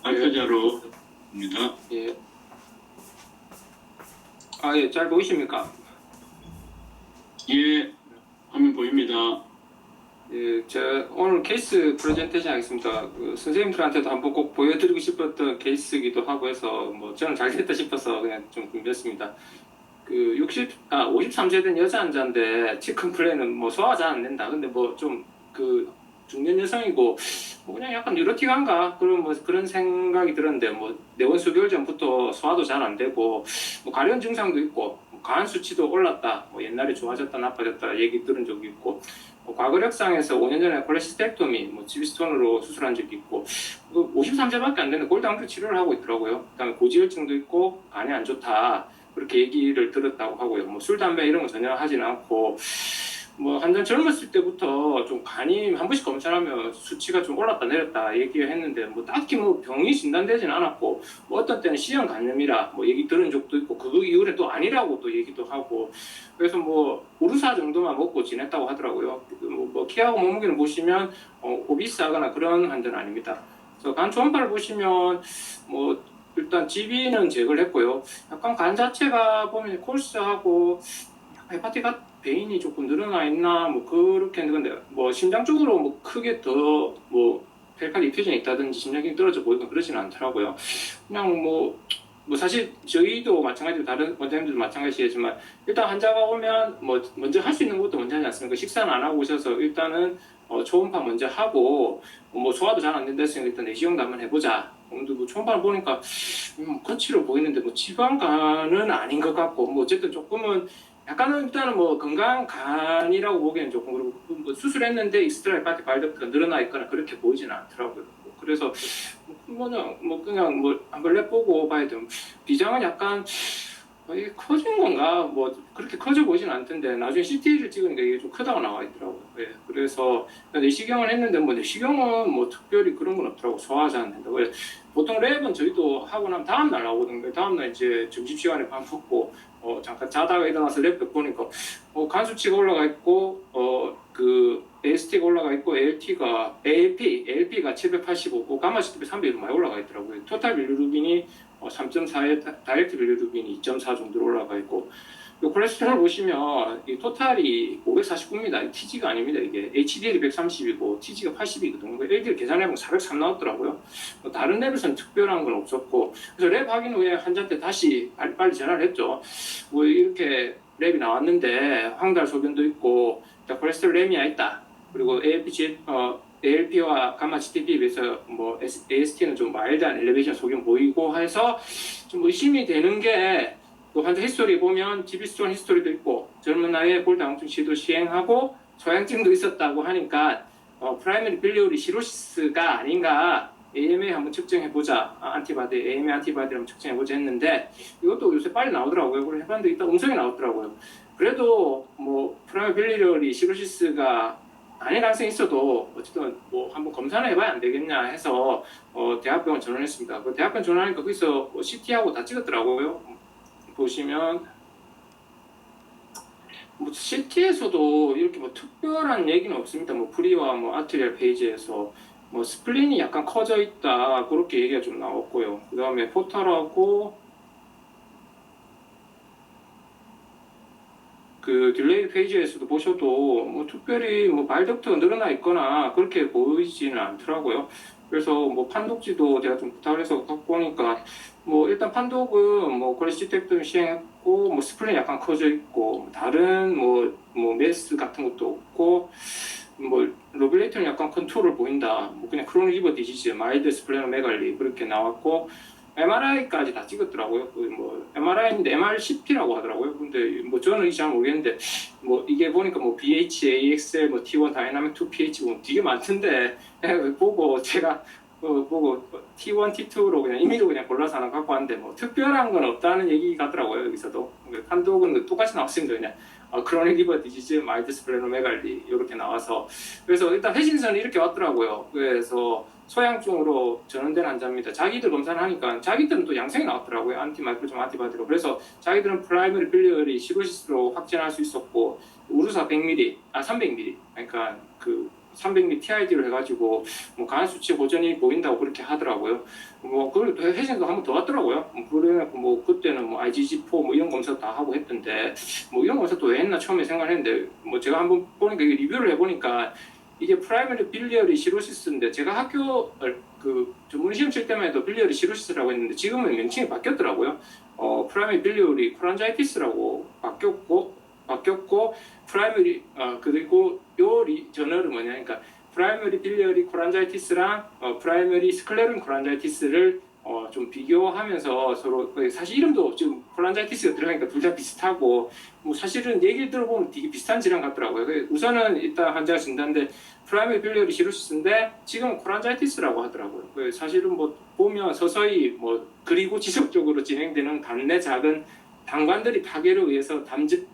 발표자로입니다. 예. 예, 잘 보이십니까? 예, 화면 보입니다. 예, 제가 오늘 케이스 프레젠테이션 하겠습니다. 선생님들한테도 한번 꼭 보여드리고 싶었던 케이스이기도 하고 해서 뭐 저는 잘 됐다 싶어서 그냥 좀 준비했습니다. 53세 된 여자 환자인데 치큰 플레이는 뭐 소화가 잘 안 된다. 근데 뭐 좀 중년 여성이고 뭐 그냥 약간 뉴로틱한가 그런 생각이 들었는데 뭐 내원 수개월 전부터 소화도 잘 안 되고 뭐 가려운 증상도 있고 뭐 간 수치도 올랐다. 뭐 옛날에 좋아졌다 나빠졌다 얘기 들은 적이 있고 과거력상에서 5년 전에 콜레시스텍토미, 지비스톤으로 수술한 적이 있고 53세밖에 안 되는데 골다공증 치료를 하고 있더라고요. 그다음에 고지혈증도 있고 간이 안 좋다. 그렇게 얘기를 들었다고 하고요. 뭐 술, 담배 이런 거 전혀 하지는 않고 뭐 한전 젊었을 때부터 좀 간이 한 번씩 검사하면 수치가 좀 올랐다 내렸다 얘기를 했는데 뭐 딱히 뭐 병이 진단되지는 않았고 뭐 어떤 때는 C형 간염이라 뭐 얘기 들은 적도 있고 그 이후에 또 아니라고 또 얘기도 하고 그래서 뭐 우르사 정도만 먹고 지냈다고 하더라고요. 뭐 키하고 몸무게를 보시면 오비스하거나 그런 환자는 아닙니다. 그래서 간 초음파를 보시면 뭐 일단 GB는 제거를 했고요. 약간 간 자체가 보면 콜스하고 헤파티가 베인이 조금 늘어나 있나 뭐 그렇게 했는데 뭐 심장 쪽으로 뭐 크게 더 뭐 펠칼 디퓨전이 있다든지 심장이 떨어져 보이고 그러지는 않더라고요. 그냥 뭐 사실 저희도 마찬가지로 다른 원장님들도 마찬가지지만 일단 환자가 오면 뭐 먼저 할 수 있는 것도 먼저 하지 않습니까? 식사는 안 하고 오셔서 일단은 초음파 먼저 하고 뭐 소화도 잘 안 된다 했으니까 일단 내시경도 한번 해보자. 근데 뭐 초음파를 보니까 거칠어 보이는데 뭐 지방간은 아닌 것 같고 뭐 어쨌든 조금은 약간은 일단은 뭐 건강한 간이라고 보기에는 조금 그렇고 뭐 수술했는데 익스트라 헤파틱 바이덕트가 늘어나 있거나 그렇게 보이지는 않더라고요. 그래서 그냥 뭐 한번 랩보고 봐야 돼요. 비장은 약간 이게 커진 건가 뭐 그렇게 커져 보이진 않던데 나중에 CT를 찍으니까 이게 좀 크다고 나와 있더라고요. 예, 그래서 내시경을 했는데 뭐 내시경은 뭐 특별히 그런 건 없더라고. 소화가 잘 안 된다고. 보통 랩은 저희도 하고 나면 다음 날 나오거든요. 다음 날 이제 점심시간에 밥 먹고 잠깐 자다가 일어나서 랩 보니까 간 수치가 올라가 있고 AST가 올라가 있고 ALP가 785고 가마시티비 300이 많이 올라가 있더라고요. 토탈 빌루루빈이 3.4에 다이렉트 빌루루빈이 2.4 정도로 올라가 있고 콜레스테롤 보시면 이 토탈이 549입니다. TG가 아닙니다. 이게 HDL이 130이고 TG가 80이거든요. LDL 계산해보면 403 나왔더라고요. 다른 랩에서는 특별한 건 없었고 그래서 랩 확인 후에 환자한테 다시 빨리 전화를 했죠. 뭐 이렇게 랩이 나왔는데 황달 소변도 있고 콜레스테롤 레미아 있다. 그리고 ALP와 감마 GTP에 비해서 뭐 AST는 좀 마일드한 엘리베이션 소견 보이고 해서 좀 의심이 되는 게 또 환자 히스토리 보면 지비스톤 히스토리도 있고 젊은 나이에 골다공증 시도 시행하고 소양증도 있었다고 하니까 프라이머리 빌리오리 시로시스가 아닌가 AMA 한번 측정해보자. AMA 안티바디를 한번 측정해보자 했는데 이것도 요새 빨리 나오더라고요. 그걸 해봤는데 일단 음성이 나오더라고요. 그래도 뭐 프라이머리 빌리오리 시로시스가 아닌 가능성이 있어도 어쨌든 뭐 한번 검사를 해봐야 안 되겠냐 해서 대학병원 전원했습니다. 그 대학병원 전원하니까 거기서 CT하고 다 찍었더라고요. 보시면 뭐 CT에서도 이렇게 뭐 특별한 얘기는 없습니다. 뭐 프리와 뭐 아트리얼 페이지에서 뭐 스플린이 약간 커져 있다 그렇게 얘기가 좀 나왔고요. 그 다음에 포탈하고 그 딜레이 페이지에서도 보셔도 뭐 특별히 뭐 바일덕트가 늘어나 있거나 그렇게 보이지는 않더라고요. 그래서 뭐 판독지도 제가 좀 부탁을 해서 갖고 오니까 뭐 일단 판독은 뭐 콜레시스텍토미 시행했고 뭐 스플린 약간 커져 있고 다른 뭐 메스 같은 것도 없고 뭐 로빌레이터는 약간 컨트롤을 보인다. 뭐 그냥 크로닉 리버 디지즈, 마일드 스플레노메갈리 그렇게 나왔고 MRI까지 다 찍었더라고요. 뭐 MRI인데 MRCP라고 하더라고요. 근데 뭐 저는 잘 모르겠는데 뭐 이게 보니까 뭐 BH, AXL, 뭐 T1 다이나믹 2 pH 뭐 되게 많던데 보고 제가 보고 T1, T2로 그냥 임의로 그냥 골라서 하나 갖고 왔는데 뭐 특별한 건 없다는 얘기 같더라고요. 여기서도 판독은 똑같이 나왔습니다. 그냥 크로닉 리버 디지즈, 마일드 스플레노메갈리 이렇게 나와서 그래서 일단 회신선이 이렇게 왔더라고요. 그래서 소양증으로 전원된 환자입니다. 자기들 검사를 하니까 자기들은 또 양성이 나왔더라고요. 안티마이크로좀 안티바디로. 그래서 자기들은 프라이머리 빌리어리 시로시스로 확진할 수 있었고 우르사 100ml, 300ml. 그러니까 그 300ml TID로 해가지고 뭐 간 수치 보전이 보인다고 그렇게 하더라고요. 뭐 그걸 회신도 한 번 더 왔더라고요. 그래갖고 뭐 그때는 뭐 IgG4 뭐 이런 검사 다 하고 했던데 뭐 이런 검사 또 왜 했나 처음에 생각했는데 뭐 제가 한번 보니까 이게 리뷰를 해보니까 이게 프라이머리 빌리어리 시로시스인데 제가 학교 그 전문 시험 칠 때만 해도 빌리어리 시로시스라고 했는데 지금은 명칭이 바뀌었더라고요. 프라이머리 빌리어리 콜란자이티스라고 바뀌었고 프라이머리 그리고 요 저널은 뭐냐 그러니까 프라이머리 빌리어리 콜란자이티스랑 프라이머리 스클레론 콜란자이티스를 좀 비교하면서 서로 사실 이름도 지금 콜란자이티스가 들어가니까 둘 다 비슷하고 뭐 사실은 얘기를 들어보면 되게 비슷한 질환 같더라고요. 우선은 일단 환자가 진단돼 프라이머리 빌리어리 시로시스인데 지금은 콜란자이티스라고 하더라고요. 사실은 뭐 보면 서서히 뭐 그리고 지속적으로 진행되는 간 내 작은 당관들이 파괴로 의해서 담즙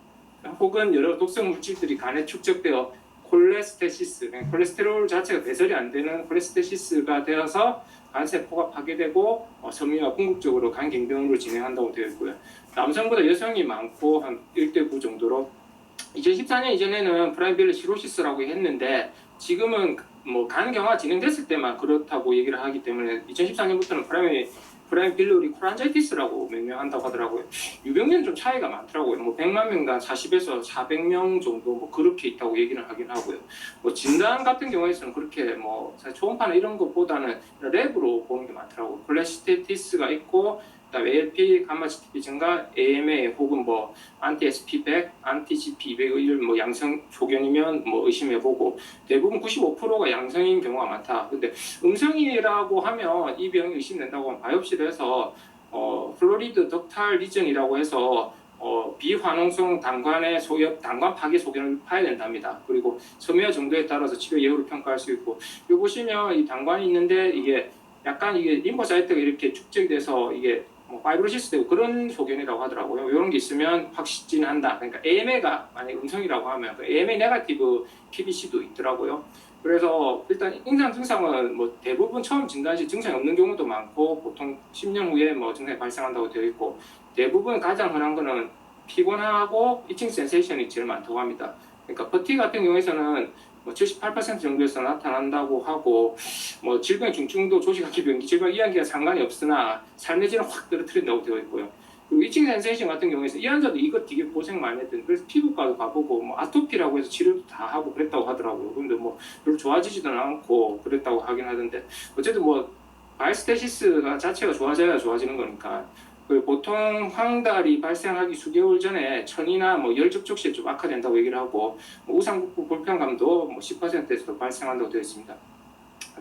혹은 여러 독성 물질들이 간에 축적되어 콜레스테시스, 콜레스테롤 자체가 배설이 안 되는 콜레스테시스가 되어서 간세포가 파괴되고 섬유가 궁극적으로 간 경병으로 진행한다고 되어 있고요. 남성보다 여성이 많고 한 1대9 정도로 2014년 이전에는 프라이빌리 시로시스라고 했는데 지금은 뭐 간 경화 진행됐을 때만 그렇다고 얘기를 하기 때문에 2014년부터는 프라임 빌리어리 콜란자이티스라고 명명한다고 하더라고요. 유병률은 좀 차이가 많더라고요. 뭐 100만 명당 40에서 400명 정도 뭐 그렇게 있다고 얘기는 하긴 하고요. 뭐 진단 같은 경우에서는 그렇게 뭐 사실 초음파나 이런 것보다는 랩으로 보는 게 많더라고요. 콜레스테티스가 있고 그다음에 ALP, 감마 GTP 증가, AMA 혹은 뭐 안티 SP100, 안티 GP200 이런 뭐 양성 소견이면 뭐 의심해보고 대부분 95%가 양성인 경우가 많다. 근데 음성이라고 하면 이 병이 의심된다고 하면 바이옵시를 해서 플로리드 덕탈 리전이라고 해서 비환원성 당관의 소엽, 당관 파괴 소견을 파야 된답니다. 그리고 섬유화 정도에 따라서 치료 예후를 평가할 수 있고, 여기 보시면 이 당관이 있는데 이게 약간 이게 림포사이트가 이렇게 축적이 돼서 이게 뭐 파이브로시스 되고 그런 소견이라고 하더라고요. 이런 게 있으면 확진한다. 그러니까 AMA가 만약 음성이라고 하면 그 AMA 네거티브 PBC도 있더라고요. 그래서 일단 임상 증상은 뭐 대부분 처음 진단 시 증상이 없는 경우도 많고 보통 10년 후에 뭐 증상이 발생한다고 되어 있고 대부분 가장 흔한 거는 피곤하고 이칭 센세이션이 제일 많다고 합니다. 그러니까 버티 같은 경우에서는 뭐 78% 정도에서 나타난다고 하고 뭐 질병 중증도 조직학기 병기 질병 이완기가 상관이 없으나 삶의 질을 확 떨어뜨린다고 되어 있고요. 그리고 이칭 센세이션 같은 경우에는 이 환자도 이거 되게 고생 많이 했던 그래서 피부과도 가보고 뭐 아토피라고 해서 치료도 다 하고 그랬다고 하더라고요. 근데 뭐 별로 좋아지지는 않고 그랬다고 하긴 하던데 어쨌든 뭐 바이스테시스가 자체가 좋아져야 좋아지는 거니까 보통 황달이 발생하기 수개월 전에 천이나 뭐 열 접촉 시에 좀 악화된다고 얘기를 하고 뭐 우상복부 불편감도 뭐 10%에서도 발생한다고 되어 있습니다.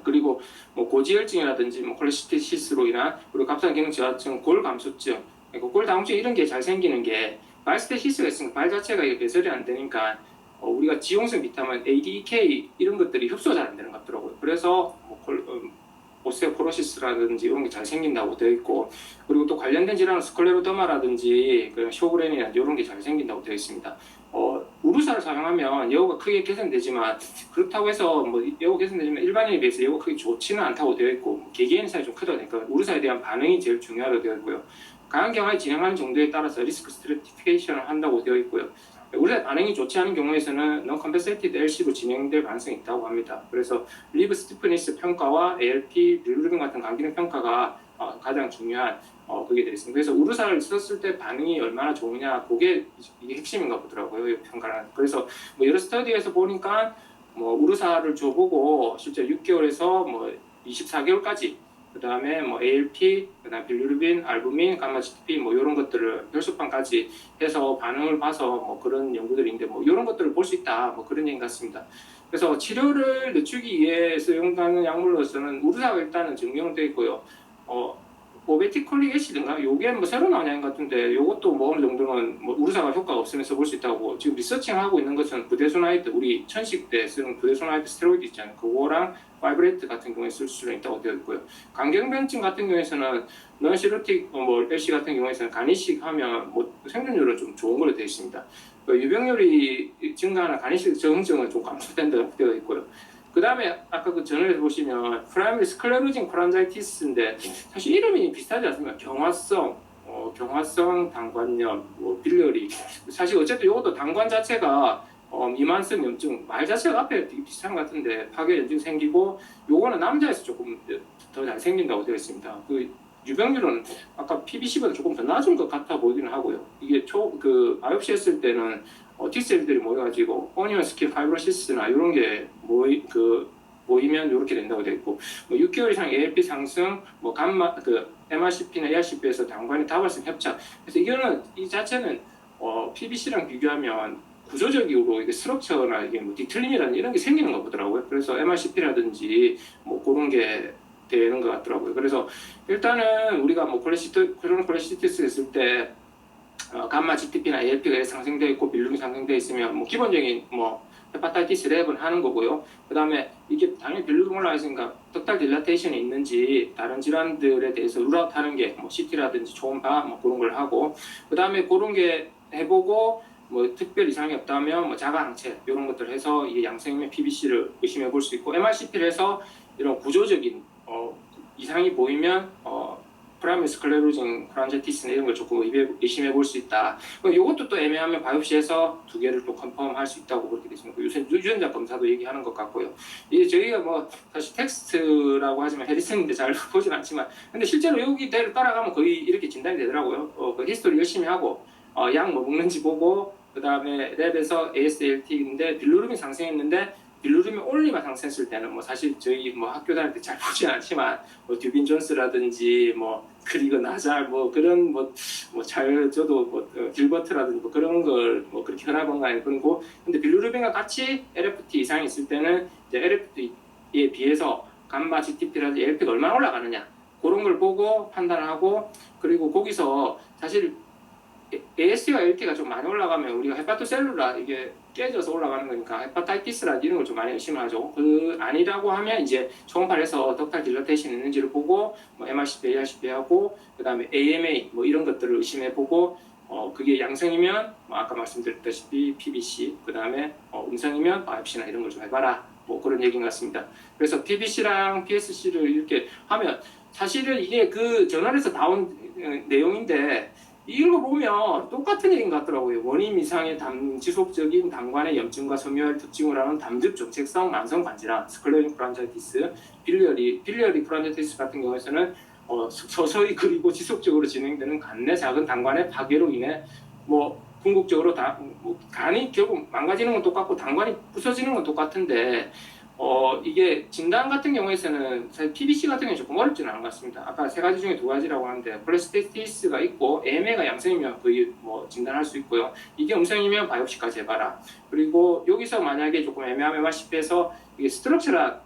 그리고 뭐 고지혈증이라든지 뭐 콜레스테시스로 인한 그리고 갑상기능저하증, 골감소증, 그러니까 골다공증 이런 게 잘 생기는 게 바이스테시스가 있으니까 발 자체가 배설이 안 되니까 우리가 지용성 비타민 A, D, E, K 이런 것들이 흡수가 잘 안 되는 것 같더라고요. 그래서 뭐 오스테오포로시스라든지 이런 게 잘 생긴다고 되어 있고 그리고 또 관련된 질환은 스클레로더마라든지 쇼그레닌이나 이런 게 잘 생긴다고 되어 있습니다. 우루사를 사용하면 예후가 크게 개선되지만 그렇다고 해서 뭐 예후 개선되지만 일반인에 비해서 예후가 크게 좋지는 않다고 되어 있고 개개인 차이 좀 크다 보니까 우루사에 대한 반응이 제일 중요하다고 되어 있고요. 강한 경화에 진행하는 정도에 따라서 리스크 스트래티피케이션을 한다고 되어 있고요. 우리가 반응이 좋지 않은 경우에서는 non-compensated LC로 진행될 가능성이 있다고 합니다. 그래서 리브 스티프니스 평가와 ALP, 릴루빈 같은 간기능 평가가 가장 중요한 그게 되겠습니다. 그래서 우루사를 썼을 때 반응이 얼마나 좋으냐, 그게 이게 핵심인가 보더라고요. 이 평가는. 그래서 뭐 여러 스터디에서 보니까 뭐 우루사를 줘보고 실제 6개월에서 뭐 24개월까지 그 다음에 뭐 ALP, 그 다음 빌루르빈, 알부민, 감마 GTP 뭐 이런 것들을 혈소판까지 해서 반응을 봐서 뭐 그런 연구들인데 뭐 이런 것들을 볼 수 있다 뭐 그런 얘기 같습니다. 그래서 치료를 늦추기 위해 사용하는 약물로서는 우루사가 일단은 증명되어 있고요. 오베티콜릭 애시드인가? 요게 뭐 새로 나온 약 같은데 요것도 뭐 어느 정도는 뭐 우루사가 효과가 없으면서 볼 수 있다고 지금 리서칭하고 있는 것은 부데소나이드 우리 천식 때 쓰는 부데소나이드 스테로이드 있잖아요. 그거랑 파이브레이트 같은 경우에 쓸 수는 있다고 되어 있고요. 간경변증 같은 경우에서는 넌시로틱 뭐 LC 같은 경우에서는 간이식 하면 뭐 생존율은 좀 좋은 걸로 되어 있습니다. 유병률이 증가나 간이식 저응증은 좀 감소된다고 되어 있고요. 그 다음에 아까 그 전에 보시면 프라이머리 스클레로징 콜란자이티스인데 사실 이름이 비슷하지 않습니까? 경화성 당관염, 뭐 빌리어리 사실 어쨌든 이것도 당관 자체가 미만성 염증 말 자체가 앞에 되게 비슷한 것 같은데 파괴 염증 생기고 요거는 남자에서 조금 더 잘 생긴다고 되어 있습니다. 그 유병률은 아까 PBC보다 조금 더 낮은 것 같아 보이기는 하고요. 이게 바이옵시 했을 때는 T셀들이 모여가지고 오니언 스킨 파이브로시스나 이런 게 모이면 이렇게 된다고 되어 있고, 뭐 6개월 이상 ALP 상승, 뭐 감마 MRCP나 ARCP에서 당관의 다발성 협착. 그래서 이거는 이 자체는 PBC랑 비교하면 구조적으로 이게 스트럭처나 이게 뭐 디틀링이라는 이런 게 생기는 거 보더라고요. 그래서 MRCP라든지 뭐 그런 게 되는 것 같더라고요. 그래서 일단은 우리가 뭐 그런 콜레시티스 했을 때 감마 GTP나 ALP가 상승되어 있고 빌루빈 상승되어 있으면 뭐 기본적인 뭐 헤파타이티스 랩은 하는 거고요. 그 다음에 이게 당연히 빌루빈 올라가 있으니까 덕탈 딜라테이션이 있는지 다른 질환들에 대해서 룰아웃 하는 게 뭐 CT라든지 초음파 뭐 그런 걸 하고, 그 다음에 그런 게 해보고 뭐 특별 이상이 없다면 뭐 자가항체 이런 것들 해서 이게 양성이면 PBC를 의심해 볼 수 있고, MRCP를 해서 이런 구조적인 이상이 보이면 프라이머리 스클레로징 프란제티스나 이런 걸 조금 의심해 볼 수 있다. 이것도 또 애매하면 바이옵시에서 두 개를 또 컨펌할 수 있다고 그렇게 되어 있습니다. 요새 유전자 검사도 얘기하는 것 같고요. 이게 저희가 뭐 사실 텍스트라고 하지만 해리슨인데 잘 보진 않지만, 근데 실제로 여기 대를 따라가면 거의 이렇게 진단이 되더라고요. 그 히스토리 열심히 하고 약 뭐 먹는지 보고, 그 다음에 랩에서 ASALT인데 빌루르빈 상승했는데 빌루르빈 올리만 상승했을 때는 뭐 사실 저희 뭐 학교 다닐 때 잘 보진 않지만 뭐 듀빈 존스라든지 뭐 그리고 나잘 뭐 그런 잘 저도 뭐 딜버트라든지 뭐 그런 걸 뭐 그렇게 흔한 건 아니고, 근데 빌루르빈과 같이 LFT 이상이 있을 때는 이제 LFT에 비해서 감마 GTP라든지 LFT가 얼마나 올라가느냐 그런 걸 보고 판단하고, 그리고 거기서 사실 AS가 LT가 좀 많이 올라가면 우리가 헤파토셀룰라 이게 깨져서 올라가는 거니까 헤파타이티스라 이런 걸 좀 많이 의심하죠. 아니라고 하면 이제 초음파를 해서 덕탈 딜라테이션 있는지를 보고 뭐 MRCP, ARCP 하고, 그다음에 AMA 뭐 이런 것들을 의심해 보고, 그게 양성이면 뭐 아까 말씀드렸다시피 PBC, 그다음에 음성이면 바이옵시나 이런 걸 좀 해봐라. 뭐 그런 얘기인 것 같습니다. 그래서 PBC랑 PSC를 이렇게 하면 사실은 이게 그 저널에서 나온 내용인데 이런 거 보면 똑같은 얘기인 것 같더라고요. 원인 이상의 지속적인 당관의 염증과 섬유화를 특징으로 하는 담즙 정책성 만성 반질환, 스클레로틱 프란자이티스, 빌리어리 프란자이티스 같은 경우에는 서서히 그리고 지속적으로 진행되는 간 내 작은 당관의 파괴로 인해 뭐 궁극적으로 간이 결국 망가지는 건 똑같고 당관이 부서지는 건 똑같은데, 이게 진단 같은 경우에서는 사실 PBC 같은 경우는 조금 어렵지는 않은 것 같습니다. 아까 세 가지 중에 두 가지라고 하는데 콜레스테티스가 있고 AMA가 양성이면 거의 뭐 진단할 수 있고요. 이게 음성이면 바이옵시까지 해봐라. 그리고 여기서 만약에 조금 애매하면 MRCP에서 이게 스트럭처라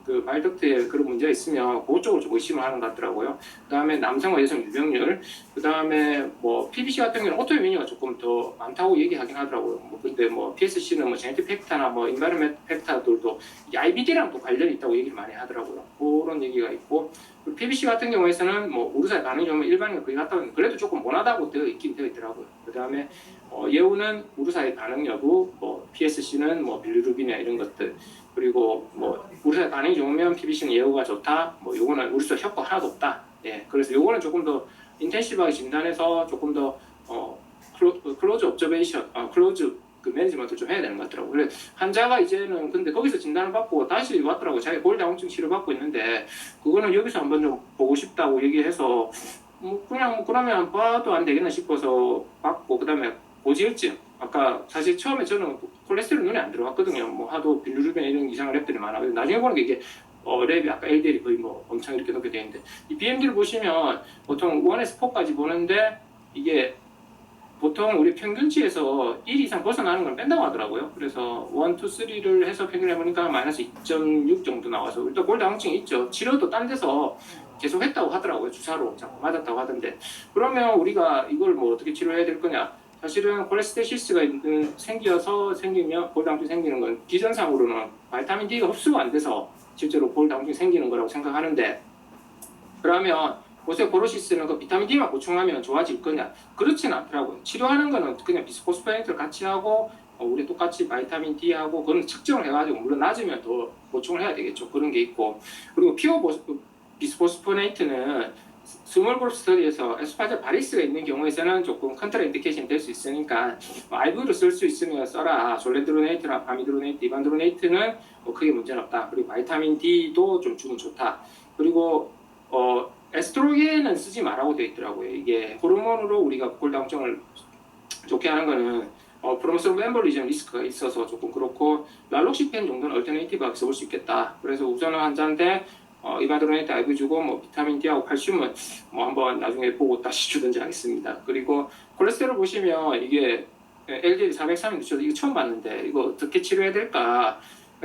그 바이덕트에 그런 문제가 있으면 그쪽으로 좀 의심을 하는 것 같더라고요. 그 다음에 남성과 여성 유병률, 그 다음에 뭐 PBC 같은 경우는 오토이뮤니가 조금 더 많다고 얘기하긴 하더라고요. 뭐 근데 뭐 PSC는 뭐 제네틱 팩터나 뭐 인바이러멘트 팩터들도 IBD랑 또 관련이 있다고 얘기를 많이 하더라고요. 그런 얘기가 있고, PBC 같은 경우에서는 뭐 우르사의 반응이 좀 일반인과 거의 같다고 그래도 조금 원하다고 되어 있더라고요. 그 다음에 예우는 우르사의 반응 여부, 뭐 PSC는 뭐 빌루르빈이나 이런 것들, 그리고 뭐 우르사의 반응이 좋으면 PBC는 예우가 좋다. 뭐 요거는 우르사 효과 하나도 없다. 예, 그래서 요거는 조금 더 인텐시브하게 진단해서 조금 더 클로즈 옵저베이션, 클로즈 그 매니지먼트를 좀 해야 되는 것 같더라고요. 그래 환자가 이제는 근데 거기서 진단을 받고 다시 왔더라고요. 자기 골다공증 치료받고 있는데 그거는 여기서 한번 좀 보고 싶다고 얘기해서 뭐 그냥 뭐 그러면 봐도 안 되겠나 싶어서 받고, 그다음에 고지혈증, 아까 사실 처음에 저는 콜레스테롤 눈에 안 들어갔거든요. 뭐 하도 빌루르빈 이런 이상한 랩들이 많아. 나중에 보는 게 이게 랩이 아까 LDL이 거의 뭐 엄청 이렇게 높게 돼 있는데, 이 BMD를 보시면 보통 1에서 4까지 보는데 이게 보통 우리 평균치에서 1 이상 벗어나는 걸 뺀다고 하더라고요. 그래서 1, 2, 3를 해서 평균해보니까 마이너스 2.6 정도 나와서 일단 골다공증이 있죠. 치료도 딴 데서 계속 했다고 하더라고요. 주사로 자꾸 맞았다고 하던데, 그러면 우리가 이걸 뭐 어떻게 치료해야 될 거냐. 사실은 콜레스테시스가 생기면 골다공증이 생기는 건 기전상으로는 바이타민 D가 흡수가 안 돼서 실제로 골다공증이 생기는 거라고 생각하는데, 그러면 오세오포로시스는 그 비타민 D만 보충하면 좋아질 거냐? 그렇진 않더라고요. 치료하는 거는 그냥 비스포스포네이트를 같이 하고 우리 똑같이 바이타민 D하고 그건 측정을 해가지고 물론 낮으면 더 보충을 해야 되겠죠. 그런 게 있고, 그리고 피오 비스포스포네이트는 스몰 그룹 스터디에서 에스파자 바리스가 있는 경우에서는 조금 컨트라 인디케이션이 될 수 있으니까 IV로 쓸 수 있으면 써라. 졸레드로네이트나 바미드로네이트, 이반드로네이트는 뭐 크게 문제는 없다. 그리고 바이타민 D도 좀 주면 좋다. 그리고 에스트로겐은 쓰지 말라고 되어 있더라고요. 이게 호르몬으로 우리가 골다공증을 좋게 하는 거는 프로모스로 엠볼리즘 리스크가 있어서 조금 그렇고 랄록시펜 정도는 얼터네이티브하게 써볼 수 있겠다. 그래서 우선은 환자한테 이바드로네이트 IV 주고 뭐 비타민 D하고 칼슘은 뭐 한번 나중에 보고 다시 주든지 하겠습니다. 그리고 콜레스테롤 보시면 이게 LDL 403이 저도 이거 처음 봤는데 이거 어떻게 치료해야 될까?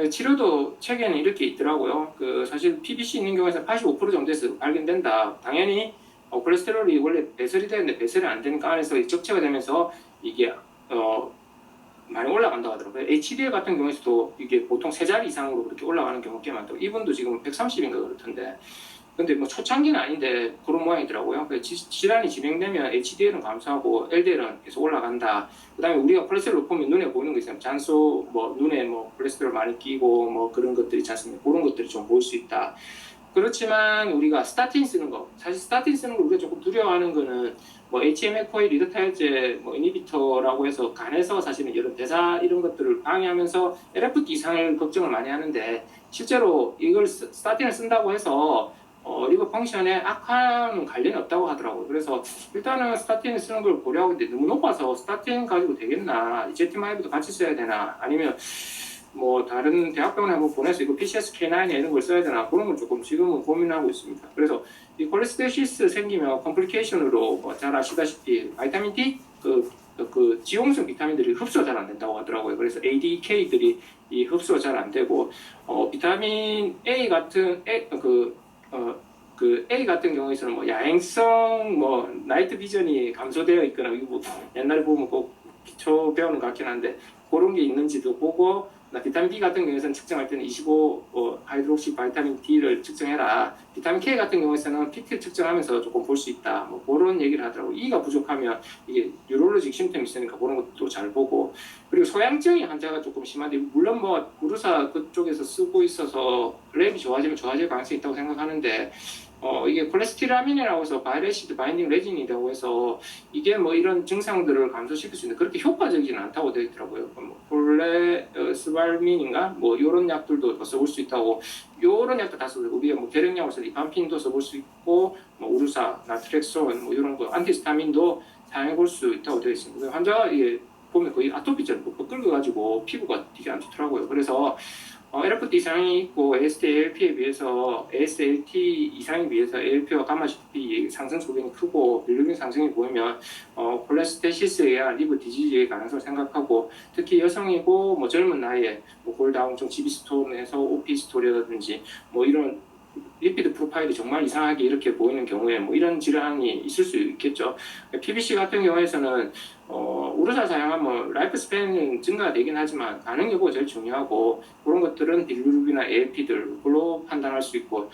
치료도 책에는 이렇게 있더라고요. 사실 PBC 있는 경우에서 85% 정도에서 발견된다. 당연히 콜레스테롤이 원래 배설이 되는데 배설이 안 되니까 안에서 적체가 되면서 이게 많이 올라간다고 하더라고요. HDL 같은 경우에서도 이게 보통 3자리 이상으로 그렇게 올라가는 경우가 꽤 많다고. 이분도 지금 130인가 그렇던데. 근데 뭐 초창기는 아닌데 그런 모양이더라고요. 질환이 진행되면 HDL은 감소하고 LDL은 계속 올라간다. 그다음에 우리가 콜레스테롤 높으면 눈에 보이는 거 있어요. 잔소, 뭐 눈에 뭐 콜레스테롤 많이 끼고 뭐 그런 것들이 있지 않습니까? 그런 것들이 좀 보일 수 있다. 그렇지만 우리가 스타틴 쓰는 거, 사실 스타틴 쓰는 걸 우리가 조금 두려워하는 거는 뭐 HMA 코일 리더타이제 뭐 이니비터라고 해서 간에서 사실은 이런 대사 이런 것들을 방해하면서 LFT 이상을 걱정을 많이 하는데 실제로 이걸 스타틴을 쓴다고 해서 리버 펑션에 악화는 관련이 없다고 하더라고요. 그래서 일단은 스타틴을 쓰는 걸 고려하고 있는데 너무 높아서 스타틴 가지고 되겠나? 이제티마이브도 같이 써야 되나? 아니면 뭐 다른 대학병원에 한번 보내서 이거 PCSK9에 이런 걸 써야 되나? 그런 걸 조금 지금은 고민하고 있습니다. 그래서 이 콜레스테롤시스 생기면 컴플리케이션으로 뭐잘 아시다시피 바이타민 D 지용성 비타민들이 흡수가 잘 안 된다고 하더라고요. 그래서 ADK들이 이 흡수가 잘 안 되고 비타민 A 같은 A 같은 경우에서는 뭐 야행성 뭐 나이트 비전이 감소되어 있거나 이거 뭐 옛날에 보면 꼭 기초 배우는 것 같긴 한데 그런 게 있는지도 보고 비타민 D 같은 경우에서는 측정할 때는 25 하이드록시 바이타민 D를 측정해라. 비타민 K 같은 경우에서는 PT를 측정하면서 조금 볼 수 있다. 뭐 그런 얘기를 하더라고요. E가 부족하면 이게 뉴럴로직 심템이 있으니까 그런 것도 잘 보고 그리고 소양증이 환자가 조금 심한데 물론 뭐 우르사 그쪽에서 쓰고 있어서 랩이 좋아지면 좋아질 가능성이 있다고 생각하는데 이게 콜레스테라민이라고 해서 바이레시드 바인딩 레진이라고 해서 이게 뭐 이런 증상들을 감소시킬 수 있는 그렇게 효과적이지는 않다고 되어 있더라고요. 뭐 콜레스발민인가 뭐 이런 약들도 써볼 수 있다고 이런 약도 다 써볼 우리가 뭐 결핵약으로서 리팜핀도 써볼 수 있고 뭐 우르사, 나트렉손 뭐 이런 거 안티스타민도 사용해볼 수 있다고 되어 있습니다. 환자가 이게 보면 거의 아토피처럼 끓여가지고 피부가 되게 안 좋더라고요. 그래서 LFT 이상이 있고 AST-ALP에 비해서 AST-ALT 이상에 비해서 ALP와 가마-GP 상승 소견이 크고 빌루빈 상승이 보이면 콜레스테시스에 의한 리버 디지즈의 가능성을 생각하고 특히 여성이고 뭐 젊은 나이에 뭐 골다공증, 지비스톤에서 오피스톨이라든지 뭐 이런 리피드 프로파일이 정말 이상하게 이렇게 보이는 경우에 뭐 이런 질환이 있을 수 있겠죠. PBC 같은 경우에서는 우르사 사용하면 라이프 스팬은 증가되긴 하지만 반응 여부가 제일 중요하고 그런 것들은 빌루빈이나 ALP들로 판단할 수 있고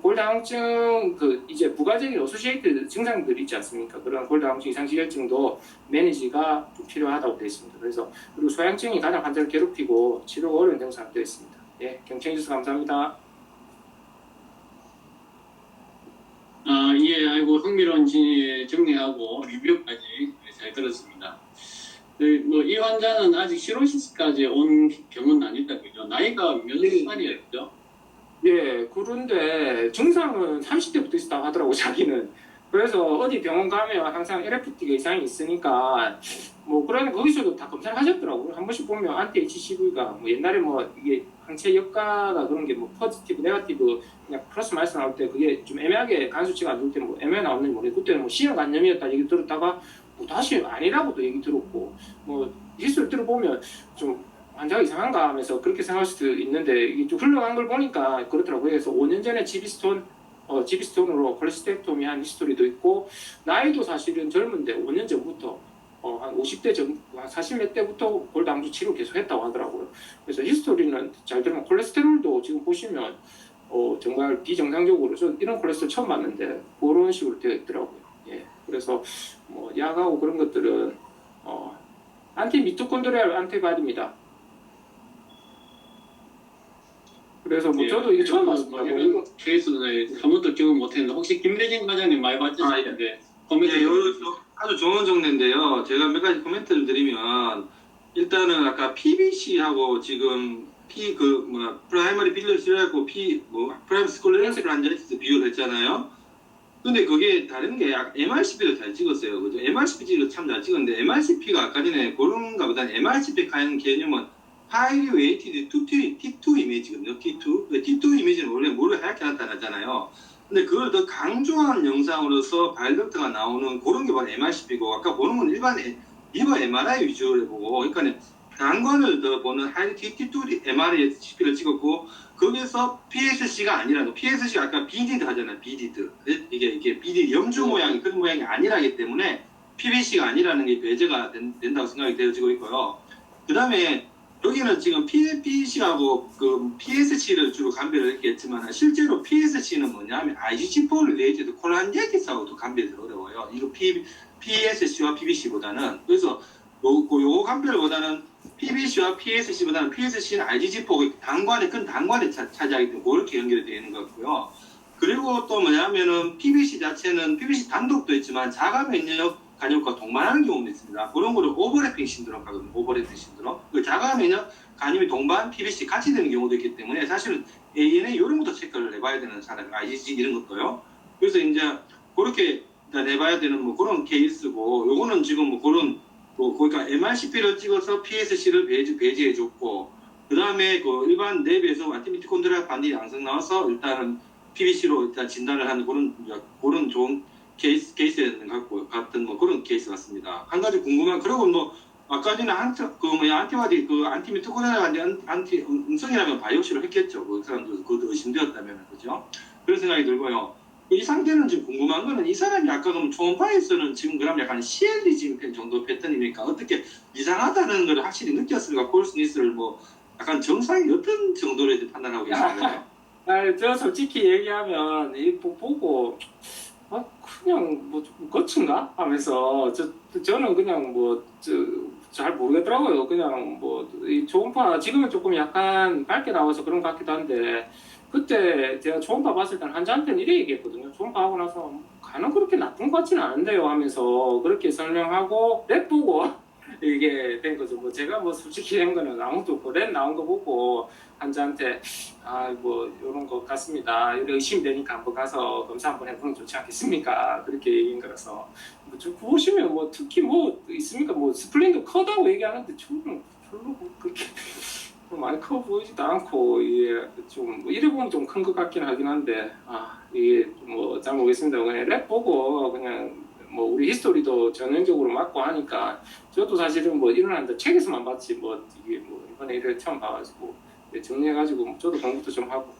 골다공증 이제 부가적인 어소시에이트 증상들이 있지 않습니까? 그런 골다공증 이상지결증도 매니지가 좀 필요하다고 되어 있습니다. 그래서 그리고 소양증이 가장 환자를 괴롭히고 치료가 어려운 증상이 되어 있습니다. 예, 경청해 주셔서 감사합니다. 예, 아이고, 흥미로운 정리하고 리뷰까지 잘 들었습니다. 뭐, 이 환자는 아직 시로시스까지 온 경우는 아니다, 그죠? 나이가 몇 살이었죠? 예, 그런데 증상은 30대부터 있었다고 하더라고, 자기는. 그래서 어디 병원 가면 항상 LFT가 이상이 있으니까, 뭐, 그러니 거기서도 다 검사를 하셨더라고요. 한 번씩 보면 안티-HCV가, 뭐, 옛날에 뭐, 이게 항체 역가가 그런 게 뭐, 포지티브, 네거티브, 그냥 플러스 마이너스 나올 때 그게 좀 애매하게 간수치가 안 좋을 때는 뭐, 애매하게 나오는지 모르겠고, 그때는 뭐, C형 간염이었다 얘기 들었다가, 뭐, 다시 아니라고도 얘기 들었고, 뭐, 히스토리 들어보면 좀, 환자가 이상한가 하면서 그렇게 생각할 수도 있는데 이게 좀 흘러간 걸 보니까 그렇더라고요. 그래서 5년 전에 지비스톤으로 콜레스테렉토미 한 히스토리도 있고 나이도 사실은 젊은데 5년 전부터 한 50대 전, 한 40몇 대부터 골다공증 치료 계속 했다고 하더라고요. 그래서 히스토리는 잘 들으면 콜레스테롤도 지금 보시면 정말 비정상적으로 저 이런 콜레스테롤 처음 봤는데 그런 식으로 되어 있더라고요. 예, 그래서 뭐 약하고 그런 것들은 안티미토콘드리얼 안티바디입니다. 그래서 뭐 예, 저도 이게 처음 봤습니다. 뭐 이런 케이스는 한 번도 경험 못했는데 혹시 김대진 과장님 많이 봤죠? 아, 예. 네. 코멘트 네, 아주 좋은 정리인데요. 제가 몇 가지 코멘트를 드리면 일단은 아까 PBC하고 지금 프라이머리 빌리어스하고 프라이머리 스콜레런스 프란자이티스 비교를 했잖아요. 근데 그게 다른 게 MRCP를 잘 찍었어요. 그죠? MRCP를 참 잘 찍었는데 MRCP가 아까 전에 그런가 보다는 MRCP 하는 개념은 Highly Weighted T2 이미지거든요. T2. T2 이미지는 원래 물을 하얗게 나타나잖아요. 근데 그걸 더 강조한 영상으로서 바이덕트가 나오는 그런 게 바로 MRCP고 아까 보는 건 일반 리버 MRI 위주로 보고 그러니까 단관을 더 보는 T2 MRCP를 찍었고 거기서 PSC가 아니라고 PSC가 아까 BDD 하잖아요. BDD 이게 BD 염주 모양이 그런 모양이 아니라기 때문에 PBC가 아니라는 게 배제가 된다고 생각이 되어지고 있고요. 그 다음에 여기는 지금 PBC하고 그 PSC를 주로 감별을 했겠지만 실제로 PSC는 뭐냐면 IgG4 related 콜란제티스하고도 감별이 어려워요. 이거 PSC와 PBC보다는 그래서 요거 감별보다는 PBC와 PSC보다는 PSC는 IgG4 단관에 큰 단관에 차지하기 때문에 그렇게 연결이 되어 있는 것 같고요. 그리고 또 뭐냐면은 PBC 자체는 PBC 단독도 있지만 자가 면역 간염과 동반하는 경우도 있습니다. 그런 거를 오버래핑 신드롬 하거든요. 오버래핑 신드롬. 그 자가 면역 간염이 동반 PBC 같이 되는 경우도 있기 때문에 사실은 ANA 이런 것도 체크를 해봐야 되는 사람, IgG 이런 것도요. 그래서 이제 그렇게 해봐야 되는 뭐 그런 케이스고, 요거는 지금 뭐 그런 그러니까 MRCP를 찍어서 PSC를 배제해줬고, 그 다음에 그 일반 랩에서 안티미토콘드리아 반응이 양성 나와서 일단은 PBC로 일단 진단을 하는 그런 좋은 케이스였는 것 같은 뭐 그런 케이스 같습니다. 한 가지 궁금한, 그리고 뭐 아까 전에 안티바디 안티미토콘드리아 음성이라면 바이오시를 했겠죠. 그 사람도 그것도 의심되었다면 그죠? 그런 생각이 들고요. 이 상태는 지금 궁금한 거는 이 사람이 아까 그럼 초음파에서는 지금 그럼 약간 CLD 진펜 정도 패턴이니까 어떻게 이상하다는 걸 확실히 느꼈을까 볼 수 있을 뭐 약간 정상이 어떤 정도로 이제 판단하고 계신가요? 저 솔직히 얘기하면 이 보고 그냥 뭐 거친가 하면서 저는 그냥 뭐 잘 모르겠더라고요. 그냥 뭐 이 초음파 지금은 조금 약간 밝게 나와서 그런 것 같기도 한데 그때 제가 초음파 봤을 때는 환자한테는 이래 얘기했거든요. 초음파 하고 나서 간은 그렇게 나쁜 것 같지는 않은데요 하면서 그렇게 설명하고 랩 보고 이게 된 거죠. 뭐 제가 뭐 솔직히 한 거는 아무도 없고 랩 나온 거 보고 환자한테 뭐 이런 것 같습니다. 이런 의심이 되니까 한번 가서 검사 한번 해보는 게 좋지 않겠습니까? 그렇게 얘기한 거라서 보시면 뭐 특히 뭐 있습니까? 뭐 스플린도 커다고 얘기하는데 저는 별로 뭐 그렇게 많이 커 보이지도 않고 이게 좀 이래 보면 좀 큰 것 같긴 하긴 한데 이게 뭐 잘 모르겠습니다. 그냥 랩 보고 그냥 뭐 우리 히스토리도 전형적으로 맞고 하니까 저도 사실은 뭐 일어났는데 책에서만 봤지 뭐 이게 뭐 이번에 이래 처음 봐가지고 정리해가지고 저도 공부도 좀 하고.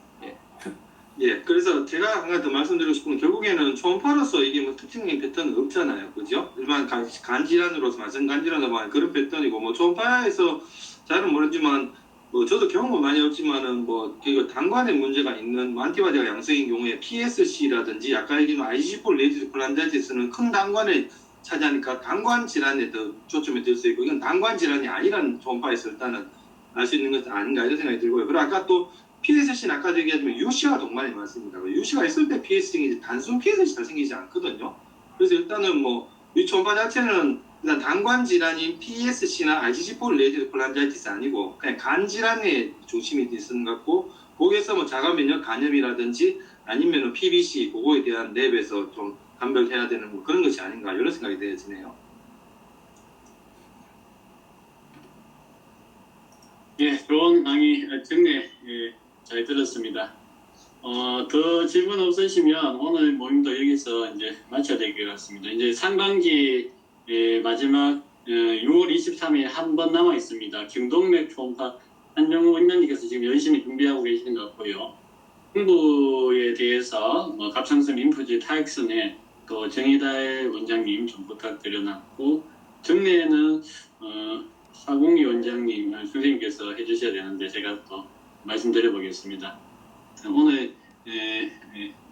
예, 그래서 제가 한 가지 더 말씀드리고 싶은 건 결국에는 초음파로서 이게 뭐 특징적인 패턴은 없잖아요, 그죠? 일반 간 질환으로서 말씀 간 질환으로 말하는 그런 패턴이고 뭐 초음파에서 잘은 모르지만 뭐 저도 경험은 많이 없지만은 뭐 단관에 문제가 있는 안티바디가 양성인 경우에 PSC라든지 아까 얘기한 IgG4 related cholangiotis는 큰 단관에 차지하니까 단관 질환에 더 초점이 될 수 있고 이건 단관 질환이 아니라는 초음파에서 일단은 알 수 있는 것은 아닌가 이런 생각이 들고요. 그리고 아까 또 PSC는 아까 얘기하지만 UC와 동반이 많습니다. UC가 있을 때 PSC는 단순 PSC가 생기지 않거든요. 그래서 일단은 뭐 이 초음파 자체는 일단 단관 질환인 PSC나 IgG4 related cholangiotis 아니고 그냥 간 질환에 중심이 있는 것 같고 거기에서 뭐 자가 면역 간염이라든지 아니면 PBC 그거에 대한 랩에서 좀 감별해야 되는 뭐 그런 것이 아닌가 이런 생각이 되어지네요. 예, 좋은 강의 정리 잘 들었습니다. 더 질문 없으시면 오늘 모임도 여기서 이제 마쳐야 될 것 같습니다. 이제 상반기 마지막 6월 23일 한 번 남아 있습니다. 경동맥 초음파 한정우 원장님께서 지금 열심히 준비하고 계시는 것 같고요. 홍보에 대해서 갑상선 림프질 타액선에 또 정의달 원장님 좀 부탁드려놨고 정례에는 사공리 원장님 선생님께서 해주셔야 되는데 제가 또 말씀드려보겠습니다. 오늘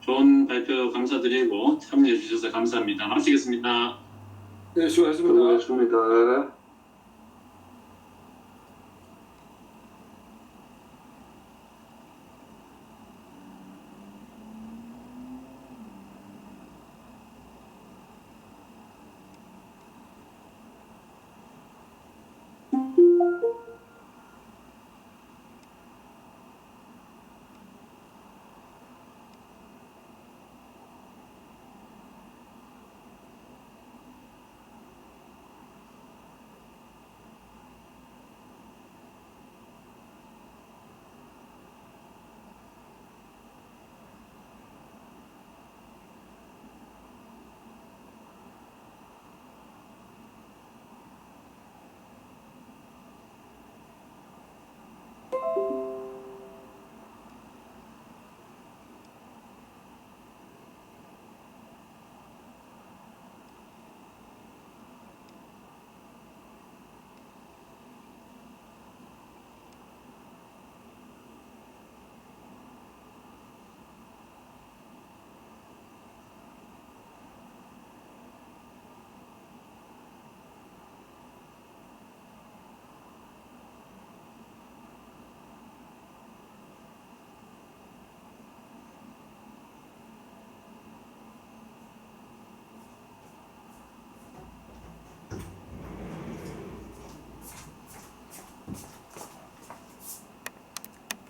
좋은 발표 감사드리고 참여해 주셔서 감사합니다. 마치겠습니다. 네, 수고하셨습니다. 수고하셨습니다.